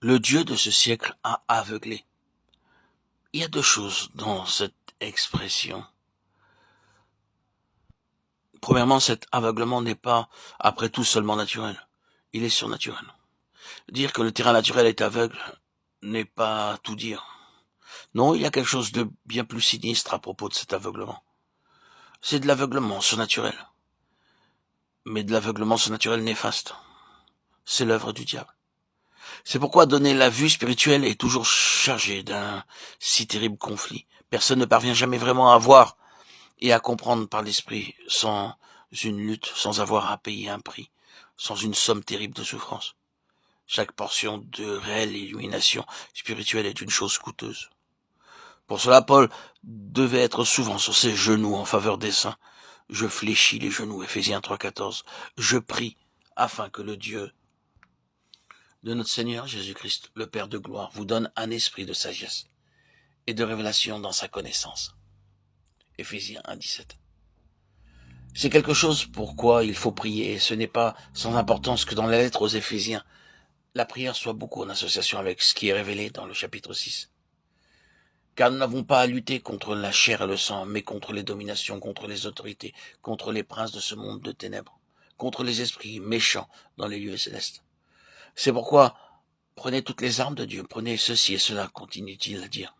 Le Dieu de ce siècle a aveuglé. Il y a deux choses dans cette expression. Premièrement, cet aveuglement n'est pas, après tout, seulement naturel. Il est surnaturel. Dire que le terrain naturel est aveugle n'est pas tout dire. Non, il y a quelque chose de bien plus sinistre à propos de cet aveuglement. C'est de l'aveuglement surnaturel. Mais de l'aveuglement surnaturel néfaste. C'est l'œuvre du diable. C'est pourquoi donner la vue spirituelle est toujours chargé d'un si terrible conflit. Personne ne parvient jamais vraiment à voir et à comprendre par l'esprit sans une lutte, sans avoir à payer un prix, sans une somme terrible de souffrance. Chaque portion de réelle illumination spirituelle est une chose coûteuse. Pour cela, Paul devait être souvent sur ses genoux en faveur des saints. Je fléchis les genoux, Éphésiens 3,14. Je prie afin que le Dieu de notre Seigneur Jésus-Christ, le Père de gloire, vous donne un esprit de sagesse et de révélation dans sa connaissance. Éphésiens 1,17. C'est quelque chose pour quoi il faut prier, et ce n'est pas sans importance que dans la lettre aux Éphésiens, la prière soit beaucoup en association avec ce qui est révélé dans le chapitre 6. Car nous n'avons pas à lutter contre la chair et le sang, mais contre les dominations, contre les autorités, contre les princes de ce monde de ténèbres, contre les esprits méchants dans les lieux célestes. C'est pourquoi, prenez toutes les armes de Dieu, prenez ceci et cela, continue-t-il à dire.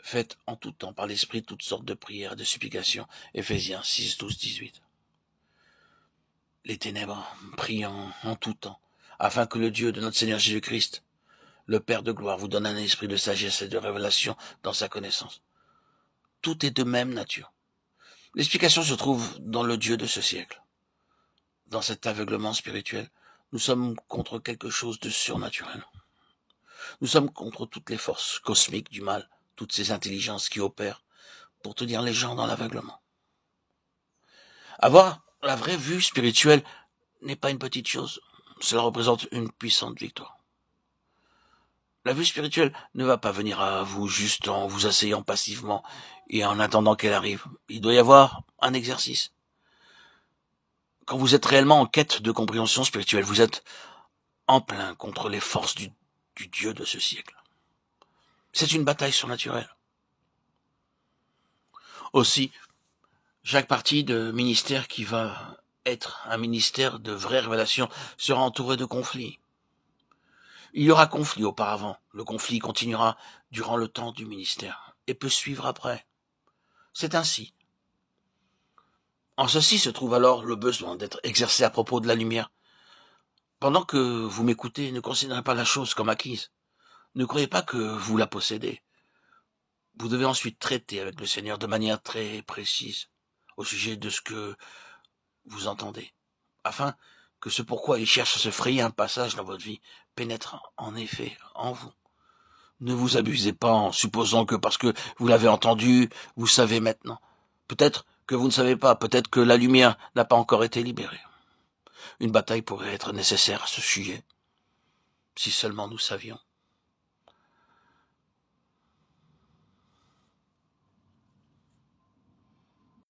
Faites en tout temps par l'Esprit toutes sortes de prières et de supplications. Éphésiens 6, 12, 18. Les ténèbres, priant en tout temps, afin que le Dieu de notre Seigneur Jésus-Christ, le Père de gloire, vous donne un esprit de sagesse et de révélation dans sa connaissance. Tout est de même nature. L'explication se trouve dans le Dieu de ce siècle. Dans cet aveuglement spirituel, nous sommes contre quelque chose de surnaturel. Nous sommes contre toutes les forces cosmiques du mal, toutes ces intelligences qui opèrent pour tenir les gens dans l'aveuglement. Avoir la vraie vue spirituelle n'est pas une petite chose. Cela représente une puissante victoire. La vue spirituelle ne va pas venir à vous juste en vous asseyant passivement et en attendant qu'elle arrive. Il doit y avoir un exercice. Quand vous êtes réellement en quête de compréhension spirituelle, vous êtes en plein contre les forces du Dieu de ce siècle. C'est une bataille surnaturelle. Aussi, chaque partie de ministère qui va être un ministère de vraie révélation sera entouré de conflits. Il y aura conflit auparavant. Le conflit continuera durant le temps du ministère et peut suivre après. C'est ainsi. En ceci se trouve alors le besoin d'être exercé à propos de la lumière. Pendant que vous m'écoutez, ne considérez pas la chose comme acquise. Ne croyez pas que vous la possédez. Vous devez ensuite traiter avec le Seigneur de manière très précise au sujet de ce que vous entendez, afin que ce pourquoi il cherche à se frayer un passage dans votre vie pénètre en effet en vous. Ne vous abusez pas en supposant que parce que vous l'avez entendu, vous savez maintenant. Peut-être que vous ne savez pas, peut-être que la lumière n'a pas encore été libérée. Une bataille pourrait être nécessaire à ce sujet, si seulement nous savions.